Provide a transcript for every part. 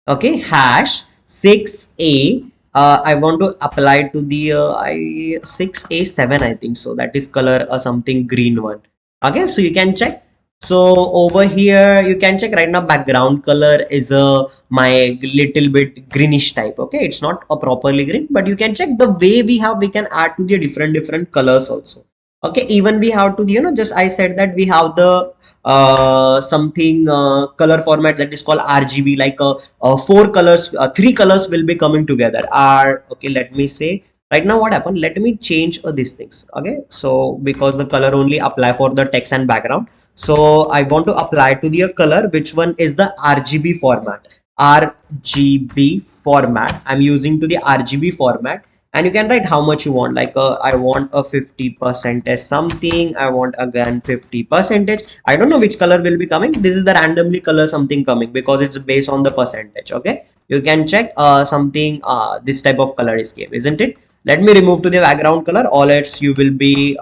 okay, hash 6a. I want to apply to the 6a7, I think so. That is color something green one. Okay, so you can check. So over here you can check right now background color is my little bit greenish type. Okay, it's not a properly green, but you can check the way we can add to the different colors also. Okay, even we have to just I said that we have the something color format that is called RGB, like four colors, three colors will be coming together. Okay, let me say right now what happened. Let me change these things. Okay, so because the color only apply for the text and background, so I want to apply to the color. Which one is the RGB format? RGB format. I'm using to the RGB format, and you can write how much you want, like I want a 50% as something, I want again 50%. I don't know which color will be coming. This is the randomly color something coming because it's based on the percentage. Okay, you can check something this type of color is game, isn't it? Let me remove to the background color, or else you will be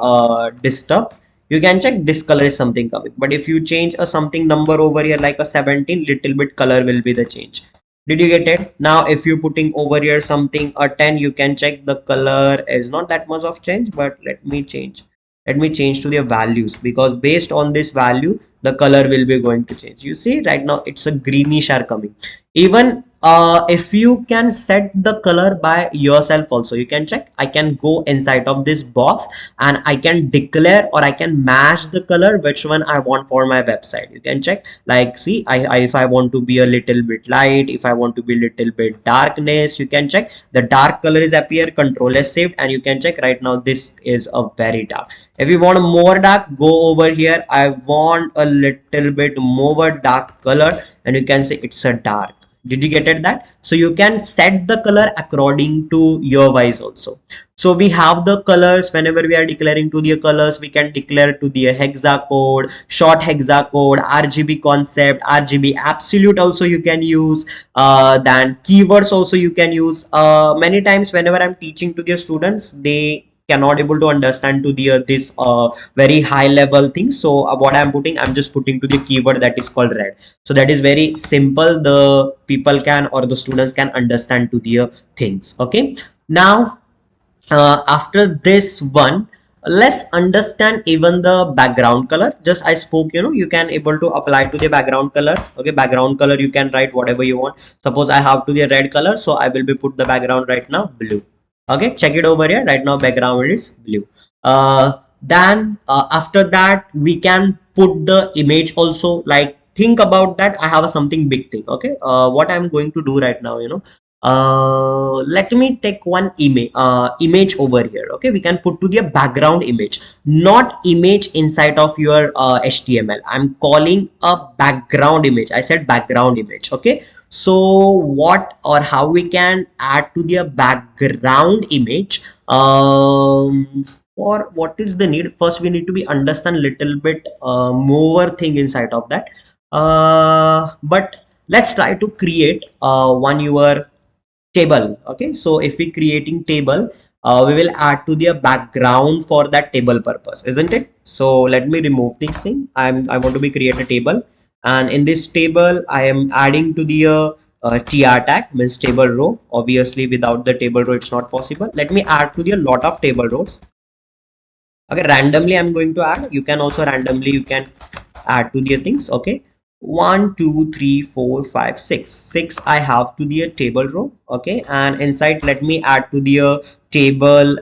disturbed. You can check this color is something coming, but if you change a something number over here like a 17, little bit color will be the change. Did you get it? Now if you putting over here something a 10, you can check the color is not that much of change, but let me change to the values, because based on this value the color will be going to change. You see right now it's a greenish are coming. Even if you can set the color by yourself also, you can check. I can go inside of this box and I can declare, or I can match the color which one I want for my website. You can check, like see, if I want to be a little bit light, if I want to be little bit darkness, you can check the dark color is appear, control s saved, and you can check right now this is a very dark. If you want more dark, go over here. I want a little bit more dark color, and you can say it's a dark. Did you get it that? So you can set the color according to your wise also. So we have the colors. Whenever we are declaring to the colors, we can declare to the hexa code, short hexa code, RGB concept, RGB absolute also you can use. Then keywords also you can use. Many times whenever I'm teaching to the students, they cannot able to understand to the this very high level thing. So what I'm just putting to the keyword that is called red. So that is very simple. The people can, or the students can understand to the things. Okay, now after this one, let's understand even the background color. Just I spoke, you can able to apply to the background color. Okay, background color you can write whatever you want. Suppose I have to the red color, so I will be put the background right now blue. Okay, check it over here. Right now background is blue. Then after that we can put the image also. Like think about that, I have a something big thing. Okay, what I'm going to do right now, let me take one image over here. Okay, we can put to the background image, not image inside of your HTML. I'm calling a background image. I said background image. Okay, so what or how we can add to the background image? Or what is the need? First we need to be understand little bit more thing inside of that. But let's try to create one your table. Okay, so if we creating table, we will add to the background for that table purpose, isn't it? So let me remove this thing. I want to be create a table, and in this table I am adding to the tr tag, means table row. Obviously without the table row it's not possible. Let me add to the lot of table rows. Okay, randomly I'm going to add. You can also randomly you can add to the things. Okay, 1 2 3 4 5 6 6 I have to the table row. Okay, and inside let me add to the table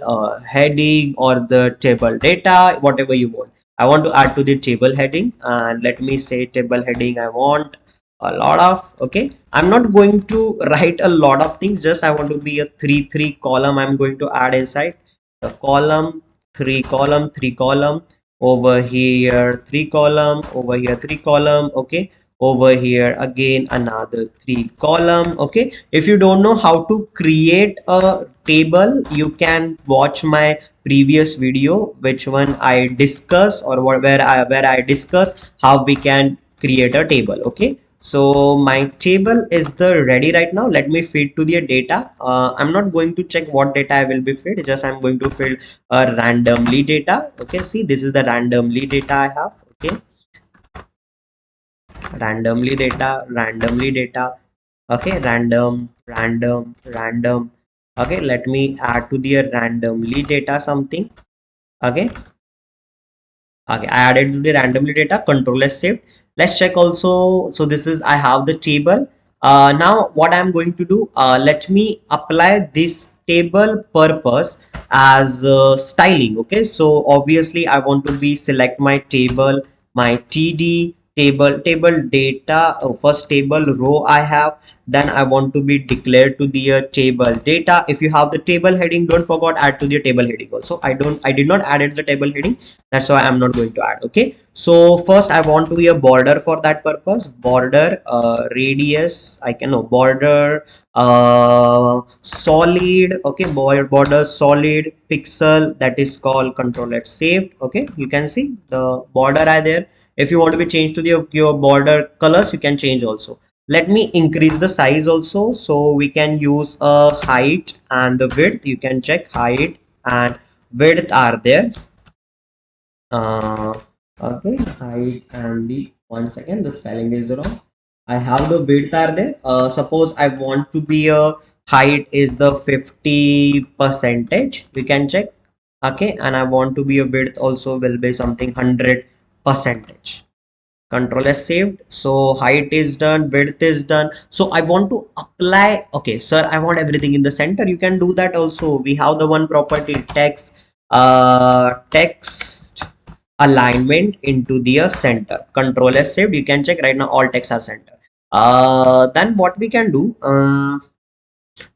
heading or the table data, whatever you want. I want to add to the table heading, and let me say table heading I want a lot of. Okay, I'm not going to write a lot of things, just I want to be a 3 column. I'm going to add inside the column, 3 column over here, 3 column over here, 3 column. Okay, over here again another 3 column. Okay, if you don't know how to create a table, you can watch my previous video, which one I discuss, or where I discuss how we can create a table. Okay, so my table is the ready right now. Let me feed to the data. I'm not going to check what data I will be feed, just I'm going to feed randomly data. Okay, see, this is the randomly data I have. Okay, randomly data, randomly data. Okay, random. Okay, let me add to the randomly data something. Okay, okay, I added to the randomly data, control S saved. Let's check also. So this is, I have the table. Now what I'm going to do, let me apply this table purpose as styling. Okay, so obviously I want to be select my table, my TD table data, first table row I have, then I want to be declared to the table data. If you have the table heading, don't forget add to the table heading also. I did not add it the table heading, that's why I'm not going to add. Okay, so first I want to be a border for that purpose, border radius, I can know border solid. Okay, border solid pixel, that is called control X saved. Okay, you can see the border are there. If you want to be changed to the your border colors, you can change also. Let me increase the size also, so we can use a height and the width. You can check height and width are there. uh, okay, height and the, one second, the spelling is wrong. I have the width are there. Suppose I want to be a height is the 50 percentage, we can check. Okay, and I want to be a width also will be something 100 percentage. Control S saved. So height is done, width is done. So I want to apply. Okay, sir, I want everything in the center. You can do that also. We have the one property text, text alignment into the center. Control S saved. You can check right now all texts are center. Then what we can do,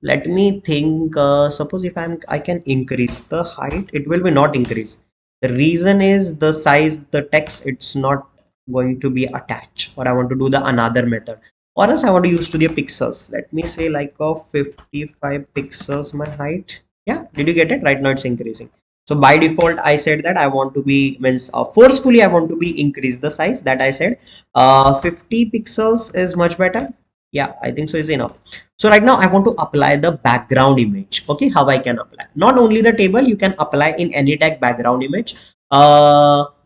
let me think. Suppose if I can increase the height, it will be not increase. The reason is the size, the text, it's not going to be attached, or I want to do the another method, or else I want to use to the pixels. Let me say like a 55 pixels my height. Yeah, did you get it? Right now it's increasing. So by default I said that I want to be, means forcefully I want to be increase the size, that I said 50 pixels is much better. Yeah, I think so is enough. So right now I want to apply the background image. Okay, how I can apply? Not only the table, you can apply in any tag background image.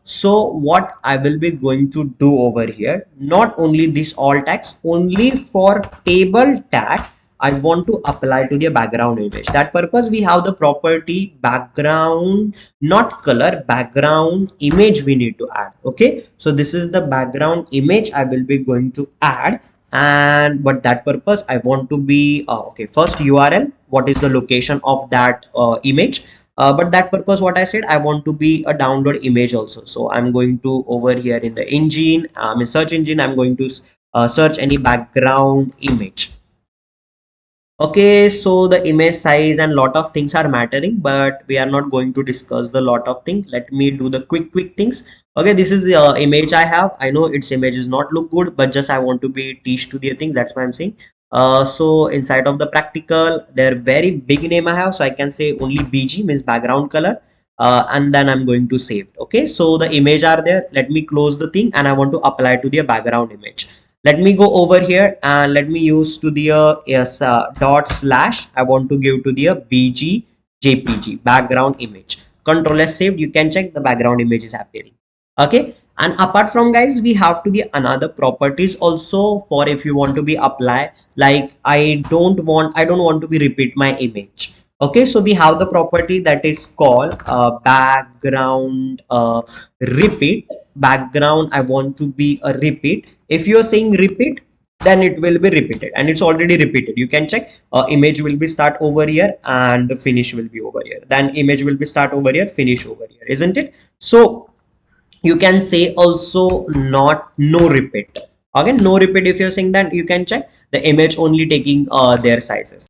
So what I will be going to do over here, not only this all tags, only for table tag, I want to apply to the background image. That purpose we have the property background, not color, background image we need to add. Okay, so this is the background image I will be going to add. And but that purpose I want to be okay, first URL, what is the location of that image. But that purpose what I said, I want to be a download image also. So I'm going to over here in the engine, in search engine, I'm going to search any background image. Okay, so the image size and lot of things are mattering, but we are not going to discuss the lot of things. Let me do the quick things. Okay, this is the image I have. I know its image is not look good, but just I want to be teach to the things. That's why I'm saying. So inside of the practical, their very big name I have, so I can say only BG means background color, and then I'm going to save. Okay, so the image are there. Let me close the thing, and I want to apply to the background image. Let me go over here and let me use to the yes, dot slash. I want to give to the bg jpg background image. Control S saved. You can check the background image is appearing. Okay, and apart from guys, we have to the another properties also for if you want to be apply. Like I don't want to be repeat my image. Okay, so we have the property that is called background repeat. Background I want to be a repeat. If you're saying repeat, then it will be repeated, and it's already repeated. You can check image will be start over here and the finish will be over here, then image will be start over here, finish over here, isn't it? So you can say also not no repeat. Again, no repeat, if you're saying that, you can check the image only taking their sizes.